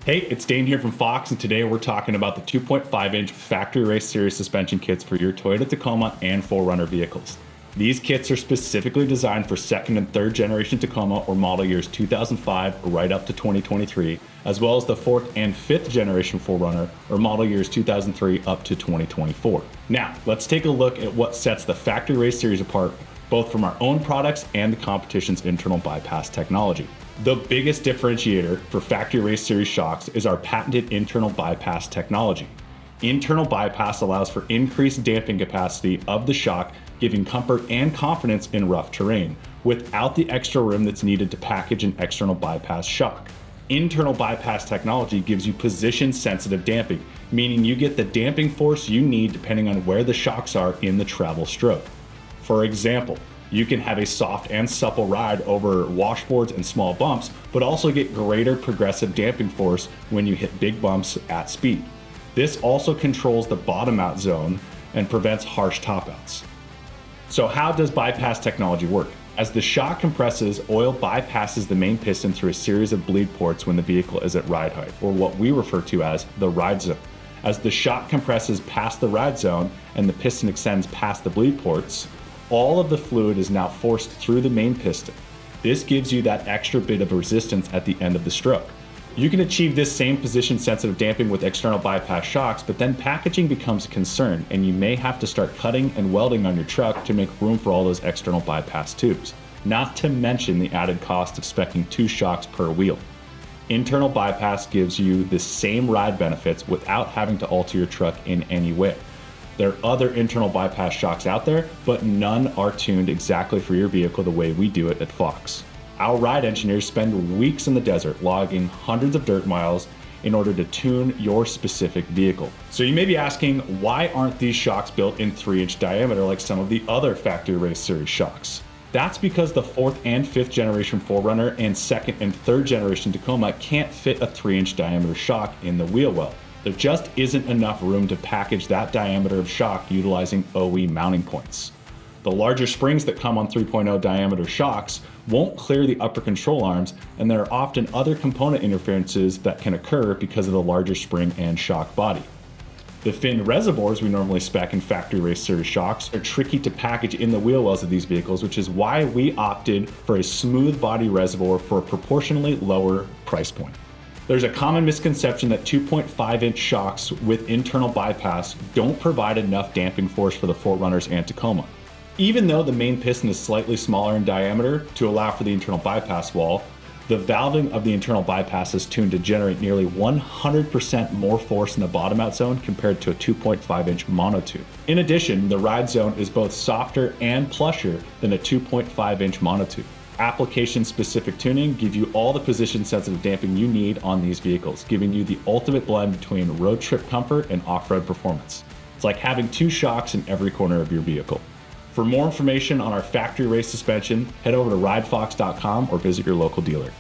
Hey, it's Dane here from Fox, and today we're talking about the 2.5-inch Factory Race Series suspension kits for your Toyota Tacoma and 4Runner vehicles. These kits are specifically designed for second and third generation Tacoma or model years 2005 right up to 2023, as well as the fourth and fifth generation 4Runner or model years 2003 up to 2024. Now, let's take a look at what sets the Factory Race Series apart, both from our own products and the competition's internal bypass technology. The biggest differentiator for Factory Race Series shocks is our patented internal bypass technology. Internal bypass allows for increased damping capacity of the shock, giving comfort and confidence in rough terrain, without the extra room that's needed to package an external bypass shock. Internal bypass technology gives you position-sensitive damping, meaning you get the damping force you need depending on where the shocks are in the travel stroke. For example, you can have a soft and supple ride over washboards and small bumps, but also get greater progressive damping force when you hit big bumps at speed. This also controls the bottom out zone and prevents harsh top outs. So how does bypass technology work? As the shock compresses, oil bypasses the main piston through a series of bleed ports when the vehicle is at ride height, or what we refer to as the ride zone. As the shock compresses past the ride zone and the piston extends past the bleed ports, all of the fluid is now forced through the main piston. This gives you that extra bit of resistance at the end of the stroke. You can achieve this same position-sensitive damping with external bypass shocks, but then packaging becomes a concern, and you may have to start cutting and welding on your truck to make room for all those external bypass tubes, not to mention the added cost of speccing 2 shocks per wheel. Internal bypass gives you the same ride benefits without having to alter your truck in any way. There are other internal bypass shocks out there, but none are tuned exactly for your vehicle the way we do it at Fox. Our ride engineers spend weeks in the desert logging hundreds of dirt miles in order to tune your specific vehicle. So you may be asking, why aren't these shocks built in 3-inch diameter like some of the other Factory Race Series shocks? That's because the 4th and 5th generation 4Runner and 2nd and 3rd generation Tacoma can't fit a 3-inch diameter shock in the wheel well. There just isn't enough room to package that diameter of shock utilizing OE mounting points. The larger springs that come on 3.0 diameter shocks won't clear the upper control arms, and there are often other component interferences that can occur because of the larger spring and shock body. The finned reservoirs we normally spec in Factory Race Series shocks are tricky to package in the wheel wells of these vehicles, which is why we opted for a smooth body reservoir for a proportionally lower price point. There's a common misconception that 2.5-inch shocks with internal bypass don't provide enough damping force for the 4Runners and Tacoma. Even though the main piston is slightly smaller in diameter to allow for the internal bypass wall, the valving of the internal bypass is tuned to generate nearly 100% more force in the bottom out zone compared to a 2.5-inch monotube. In addition, the ride zone is both softer and plusher than a 2.5-inch monotube. Application-specific tuning gives you all the position-sensitive damping you need on these vehicles, giving you the ultimate blend between road trip comfort and off-road performance. It's like having 2 shocks in every corner of your vehicle. For more information on our factory race suspension, head over to ridefox.com or visit your local dealer.